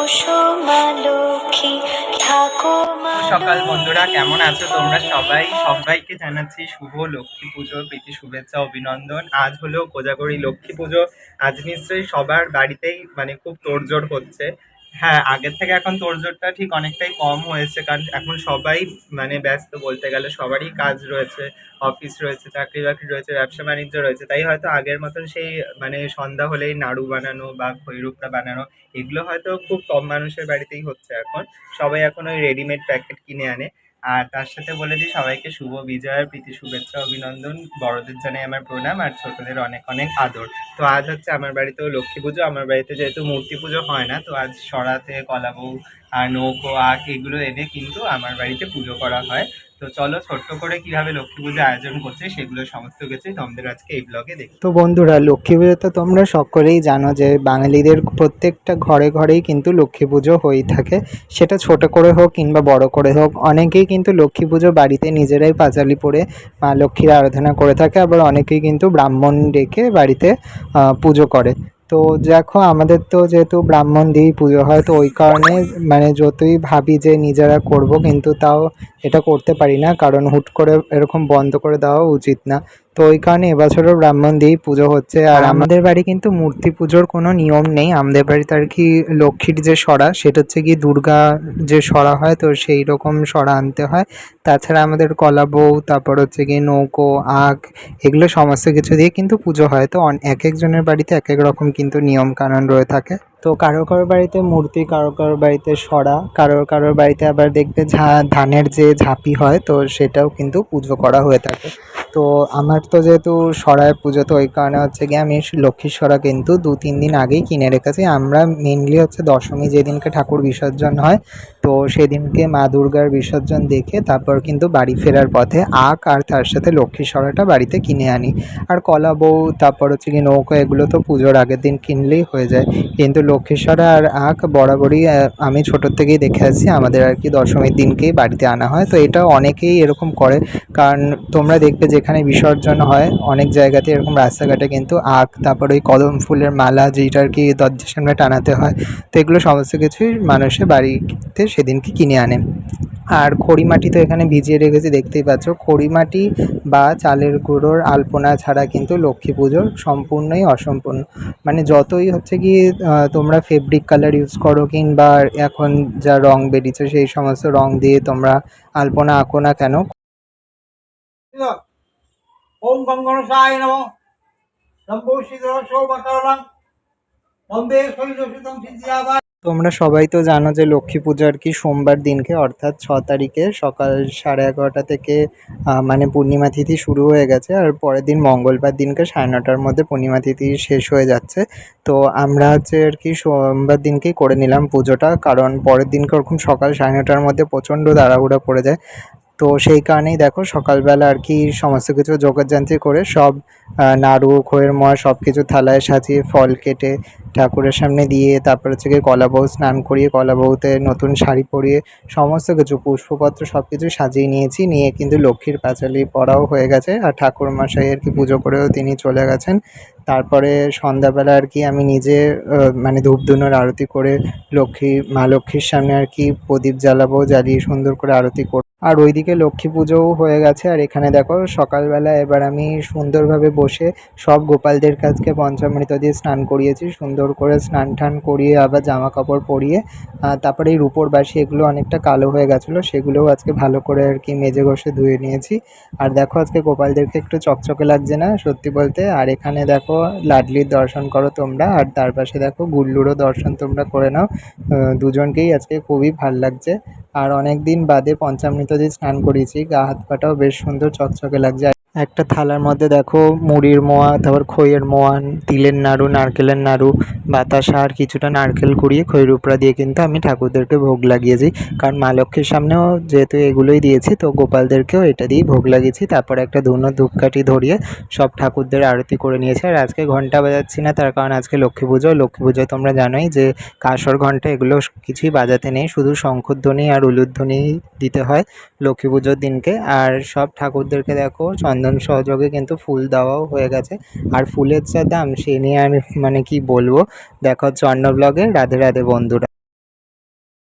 বসো মা লক্ষ্মী, থাকো মা সকাল বন্ধুরা, কেমন আছো তোমরা সবাই? সবাইকে জানাচ্ছি শুভ লক্ষ্মী পুজোর প্রীতি শুভেচ্ছা অভিনন্দন। আজ হলো কোজাগরী লক্ষ্মী পুজো। আজ নিশ্চয়ই সবার বাড়িতেই খুব তোড়জোড় হচ্ছে। হ্যাঁ, আগের থেকে এখন তোড়জোড়টা ঠিক অনেকটাই কম হয়েছে, কারণ এখন সবাই ব্যস্ত বলতে গেলে। সবারই কাজ রয়েছে, অফিস রয়েছে, চাকরি বাকরি রয়েছে, ব্যবসা বাণিজ্য রয়েছে। তাই হয়তো আগের মতন সেই সন্ধ্যা হলেই নাড়ু বানানো বা খইরুপটা বানানো এগুলো হয়তো খুব কম মানুষের বাড়িতেই হচ্ছে এখন। সবাই এখন ওই রেডিমেড প্যাকেট কিনে আনে। আর তার সাথে বলে দিই সবাইকে শুভ বিজয়ার প্রীতি শুভেচ্ছা অভিনন্দন। বড়দের জানাই আমার প্রণাম, আর ছোটদের অনেক অনেক আদর। তো আজ হচ্ছে আমার বাড়িতেও লক্ষ্মী পুজো। আমার বাড়িতে যেহেতু মূর্তি পুজো হয় না, তো আজ সরাতে কলাবউ আর নৌকো আখ এগুলো এনে কিন্তু আমার বাড়িতে পুজো করা হয়। তো চলো ছোট্ট করে কিভাবে লক্ষ্মী পুজো আয়োজন করছে সেগুলো সমস্ত কিছুই তোমাদের আজকে এই ব্লগে দেখি। তো বন্ধুরা, লক্ষ্মী পুজো তো তোমরা সকলেই জানো যে বাঙালিদের প্রত্যেকটা ঘরে ঘরেই কিন্তু লক্ষ্মী পুজো হয়ে থাকে। সেটা ছোট করে হোক কিংবা বড় করে হোক, অনেকেই কিন্তু লক্ষ্মী পুজো বাড়িতে নিজেরাই পাঁচালি পরে মা লক্ষ্মীর আরাধনা করে থাকে। আবার অনেকেই কিন্তু ব্রাহ্মণ ডেকে বাড়িতে পুজো করে। তো দেখো, আমাদের তো যেহেতু ব্রাহ্মণ দিয়েই পুজো হয়, তো ওই কারণে যতই ভাবি যে নিজেরা করব, কিন্তু তাও এটা করতে পারি না, কারণ হুট করে এরকম বন্ধ করে দেওয়া উচিত না। তো ওই কারণে এবছরও ব্রাহ্মণ দিয়েই পুজো হচ্ছে। আর আমাদের বাড়ি কিন্তু মূর্তি পুজোর কোনো নিয়ম নেই। আমাদের বাড়িতে আর কি লক্ষ্মীর যে সরা, সেটা হচ্ছে কি দুর্গা যে সরা হয়, তো সেই রকম সরা আনতে হয়। তাছাড়া আমাদের কলা বউ, তারপর হচ্ছে কি নৌকো আখ, এগুলো সমস্ত কিছু দিয়ে কিন্তু পুজো হয়। তো এক একজনের বাড়িতে এক এক রকম কিন্তু নিয়ম কানুন রয়ে থাকে। তো কারো কারো বাড়িতে মূর্তি, কারো কারো বাড়িতে সরা, কারো কারোর বাড়িতে আবার দেখবে ধানের যে ঝাঁপি হয়, তো সেটাও কিন্তু পুজো করা হয়ে থাকে। তো আমার তো যেহেতু সরায় পুজো, তো ওই কারণে হচ্ছে গিয়ে আমি লক্ষ্মীর সরা কিন্তু 2-3 দিন আগেই কিনে রেখেছি। আমরা মেনলি হচ্ছে দশমী যেদিনকে ঠাকুর বিসর্জন হয়, তো সেদিনকে মা দুর্গার বিসর্জন দেখে তারপর কিন্তু বাড়ি ফেরার পথে আখ আর তার সাথে লক্ষ্মীর সরাটা বাড়িতে কিনে আনি। আর কলা বউ, তারপর হচ্ছে কি নৌকা, এগুলো তো পুজোর আগের দিন কিনলেই হয়ে যায়। কিন্তু লক্ষ্মীর সরা আর আখ বরাবরই আমি ছোটোর থেকেই দেখে আসছি, আমাদের আর কি দশমীর দিনকেই বাড়িতে আনা হয়। তো এটা অনেকেই এরকম করে, কারণ তোমরা দেখবে যেখানে বিসর্জন হয় অনেক জায়গাতে এরকম রাস্তাঘাটে কিন্তু আখ, তারপর ওই কদম ফুলের মালা, যেটা আর কি দরজার সামনে টানাতে হয়, তো এগুলো সমস্ত কিছুই মানুষের বাড়িতে সেদিনকে কিনে আনে। আর খড়ি মাটি তো এখানে ভিজিয়ে রেখেছি, দেখতেই পাচ্ছ। খড়ি মাটি বা চালের গুঁড়োর আলপনা ছাড়া কিন্তু লক্ষ্মী পুজো সম্পূর্ণই অসম্পূর্ণ। যতই হচ্ছে কি তোমরা ফেব্রিক কালার ইউজ করো কিংবা এখন যা রং বেরিয়েছে সেই সমস্ত রং দিয়ে তোমরা আলপনা আঁকো না কেন, ওম গঙ্গণসায় নমঃ শম্ভুশিরসৌমকরণং বন্দে শৈলসুতং সিদ্ধিদাতা। তোমরা সবাই তো জানো যে লক্ষ্মী পুজো আর কি সোমবার দিনকে, অর্থাৎ 6 তারিখে সকাল 11:30 থেকে পূর্ণিমা তিথি শুরু হয়ে গেছে। আর পরের দিন মঙ্গলবার দিনকে 9:30টার মধ্যে পূর্ণিমা তিথি শেষ হয়ে যাচ্ছে। তো আমরা হচ্ছে আর কি সোমবার দিনকেই করে নিলাম পুজোটা, কারণ পরের দিনকে ওরকম সকাল 9:30টার মধ্যে প্রচণ্ড তাড়াহুড়ো পড়ে যায়। তো সেই কারণেই দেখো সকালবেলা আর কি সমস্ত কিছু জোগাড়যন্ত্র করে সব নাড়ু, খইয়ের মোয়া সব কিছু থালায় সাজিয়ে, ফল কেটে ঠাকুরের সামনে দিয়ে, তারপর হচ্ছে গিয়ে কলা বউ স্নান করিয়ে, কলা বউতে নতুন শাড়ি পরিয়ে সমস্ত কিছু পুষ্পপত্র সব কিছু সাজিয়ে নিয়েছি। নিয়ে কিন্তু লক্ষ্মীর পাঁচালি পড়াও হয়ে গেছে, আর ঠাকুরমশাই আর কি পুজো করেও তিনি চলে গেছেন। তারপরে সন্ধ্যাবেলা আর কি আমি নিজে ধূপধুনোর আরতি করে মা লক্ষ্মীর সামনে আর কি প্রদীপ জ্বালাবো, জ্বালিয়ে সুন্দর করে আরতি করব। আর ওইদিকে লক্ষ্মী পুজোও হয়ে গেছে। আর এখানে দেখো সকালবেলা এবার আমি সুন্দরভাবে বসে সব গোপালদের কাছকে পঞ্চামৃত দিয়ে স্নান করিয়েছি, সুন্দর করে স্নান টান করিয়ে আবার জামা কাপড় পরিয়ে, তারপরে এই রূপোর বাসি এগুলো অনেকটা কালো হয়ে গেছিলো, সেগুলোও আজকে ভালো করে আর কি মেজে ঘষে ধুয়ে নিয়েছি। আর দেখো আজকে গোপালদেরকে একটু চকচকে লাগছে না সত্যি বলতে। আর এখানে দেখো লাডলির দর্শন করো তোমরা, আর তার পাশে দেখো গুল্লুরও দর্শন তোমরা করে নাও। দুজনকেই আজকে খুবই ভাল লাগছে। আর অনেক দিন বাদে পঞ্চামৃত দিয়ে স্নান করিয়েছি, গা হাত পাটাও বেশ সুন্দর চকচকে লাগছে। একটা থালার মধ্যে দেখো মুড়ির মোয়া, তারপর খইয়ের মোয়া, তিলের নাড়ু, নারকেলের নাড়ু, বাতাসা আর কিছুটা নারকেল কুড়িয়ে খইরুপড়া দিয়ে কিন্তু আমি ঠাকুরদেরকে ভোগ লাগিয়েছি। কারণ মা লক্ষ্মীর সামনেও যেহেতু এগুলোই দিয়েছি, তো গোপালদেরকেও এটা দিয়েই ভোগ লাগিয়েছি। তারপরে একটা ধুনো ধূপকাঠি ধরিয়ে সব ঠাকুরদের আরতি করে নিয়েছি। আর আজকে ঘন্টা বাজাচ্ছি না, তার কারণ আজকে লক্ষ্মী পুজো। লক্ষ্মী পুজোয় তোমরা জানোই যে কাঁসর ঘন্টা এগুলো কিছুই বাজাতে নেই, শুধু শঙ্খধ্বনি আর উলুধ্বনি দিতে হয় লক্ষ্মী পুজোর দিনকে। আর সব ঠাকুরদেরকে দেখো চন্দন সহযোগে কিন্তু ফুল দেওয়াও হয়ে গেছে। আর ফুলের যা দাম সে নিয়ে আমি কি বলবো। দেখা হচ্ছে অন্য ব্লগে। রাধে রাধে বন্ধুরা।